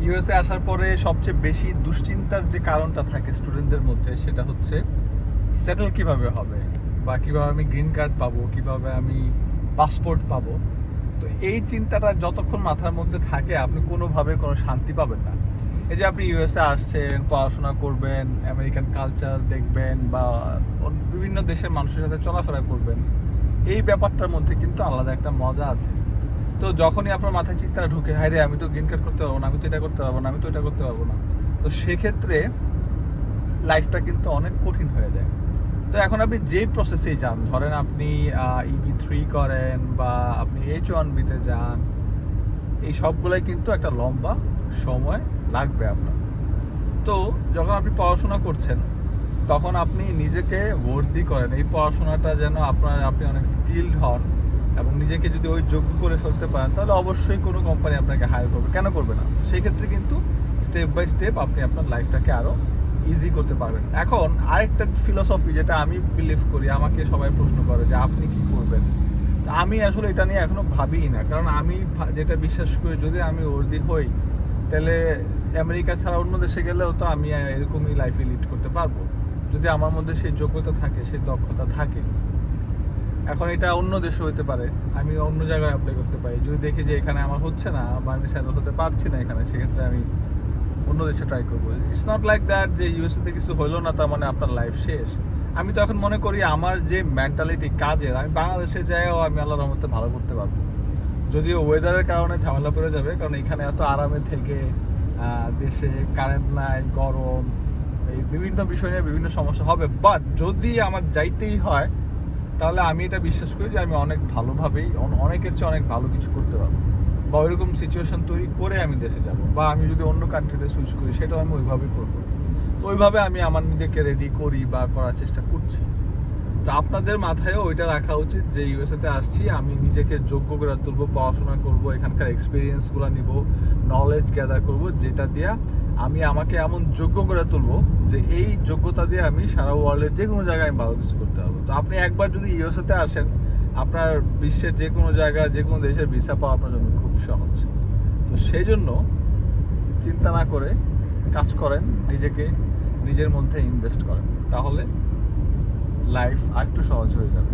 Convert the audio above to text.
USA আসার পরে সবচেয়ে বেশি দুশ্চিন্তার যে কারণটা থাকে স্টুডেন্টদের মধ্যে সেটা হচ্ছে সেটেল কিভাবে হবে, বা কিভাবে আমি গ্রিন কার্ড পাবো, কিভাবে আমি পাসপোর্ট পাবো। তো এই চিন্তাটা যতক্ষণ মাথার মধ্যে থাকে আপনি কোনোভাবে কোনো শান্তি পাবেন না। এই যে আপনি ইউএসএ আসছেন, পড়াশোনা করবেন, আমেরিকান কালচার দেখবেন, বা বিভিন্ন দেশের মানুষের সাথে চলাফেরা করবেন, এই ব্যাপারটার মধ্যে কিন্তু আলাদা একটা মজা আছে। তো যখনই আপনার মাথায় চিন্তাটা ঢুকে, হায় রে আমি তো গ্রিন কার্ড করতে পারবো না, আমি তো এটা করতে পারবো না, আমি তো এটা করতে পারবো না, তো সেক্ষেত্রে লাইফটা কিন্তু অনেক কঠিন হয়ে যায়। তো এখন আপনি যেই প্রসেসেই যান, ধরেন আপনি EB3 করেন বা আপনি H1Bতে যান, এই সবগুলাই কিন্তু একটা লম্বা সময় লাগবে আপনার। তো যখন আপনি পড়াশোনা করছেন তখন আপনি নিজেকে ভর্তি করেন এই পড়াশোনাটা যেন আপনি অনেক স্কিলড হন, এবং নিজেকে যদি ওই যোগ্য করে ফেলতে পারেন তাহলে অবশ্যই কোনো কোম্পানি আপনাকে হায়ার করবে, কেন করবে না। সেই ক্ষেত্রে কিন্তু স্টেপ বাই স্টেপ আপনি আপনার লাইফটাকে আরও ইজি করতে পারবেন। এখন আরেকটা ফিলোসফি যেটা আমি বিলিভ করি, আমাকে সবাই প্রশ্ন করে যে আপনি কি করবেন, তো আমি আসলে এটা নিয়ে এখনো ভাবিই না। কারণ আমি যেটা বিশ্বাস করি, যদি আমি ওর্দি হই তাহলে আমেরিকা ছাড়া অন্য দেশে গেলেও তো আমি এরকমই লাইফে লিড করতে পারবো, যদি আমার মধ্যে সেই যোগ্যতা থাকে, সেই দক্ষতা থাকে। এখন এটা অন্য দেশে হতে পারে, আমি অন্য জায়গায় অ্যাপ্লাই করতে পারি। যদি দেখি যে এখানে আমার হচ্ছে না বা আমি সেটেল হতে পারছি না এখানে, সেক্ষেত্রে আমি অন্য দেশে ট্রাই করবো। ইটস নট লাইক দ্যাট যে ইউএসএতে কিছু হইলো না তার মানে আপনার লাইফ শেষ। আমি তো এখন মনে করি আমার যে মেন্টালিটি কাজের, আমি বাংলাদেশে যাইও আমি আল্লাহর রহমতে ভালো করতে পারবো। যদিও ওয়েদারের কারণে ঝামেলা পড়ে যাবে, কারণ এখানে এত আরামে থেকে দেশে কারেন্ট নাই, গরম, এই বিভিন্ন বিষয় নিয়ে বিভিন্ন সমস্যা হবে। বাট যদি আমার যাইতেই হয় তাহলে আমি এটা বিশ্বাস করি যে আমি অনেক ভালোভাবেই অনেকের চেয়ে অনেক ভালো কিছু করতে পারবো, বা ওইরকম সিচুয়েশন তৈরি করে আমি দেশে যাব, বা আমি যদি অন্য কান্ট্রিতে সুইচ করি সেটাও আমি ওইভাবেই করবো। তো ওইভাবে আমি আমার নিজেকে রেডি করি বা করার চেষ্টা করছি। তো আপনাদের মাথায়ও ওইটা রাখা উচিত যে ইউএসএতে আসছি, আমি নিজেকে যোগ্য করে তুলবো, পড়াশোনা করব, এখানকার এক্সপিরিয়েন্সগুলো নিব, নলেজ গ্যাদার করব, যেটা দিয়ে আমি আমাকে এমন যোগ্য করে তুলবো যে এই যোগ্যতা দিয়ে আমি সারা ওয়ার্ল্ডের যে কোনো জায়গায় আমি ভালো কিছু করতে পারবো। তো আপনি একবার যদি ইউএসএতে আসেন, আপনার বিশ্বের যে কোনো জায়গায় যে কোনো দেশের ভিসা পাওয়া আপনার জন্য খুবই সহজ। তো সেই জন্য চিন্তা না করে কাজ করেন, নিজেকে নিজের মধ্যে ইনভেস্ট করেন, তাহলে লাইফ আরেকটু সহজ হয়ে যাবে।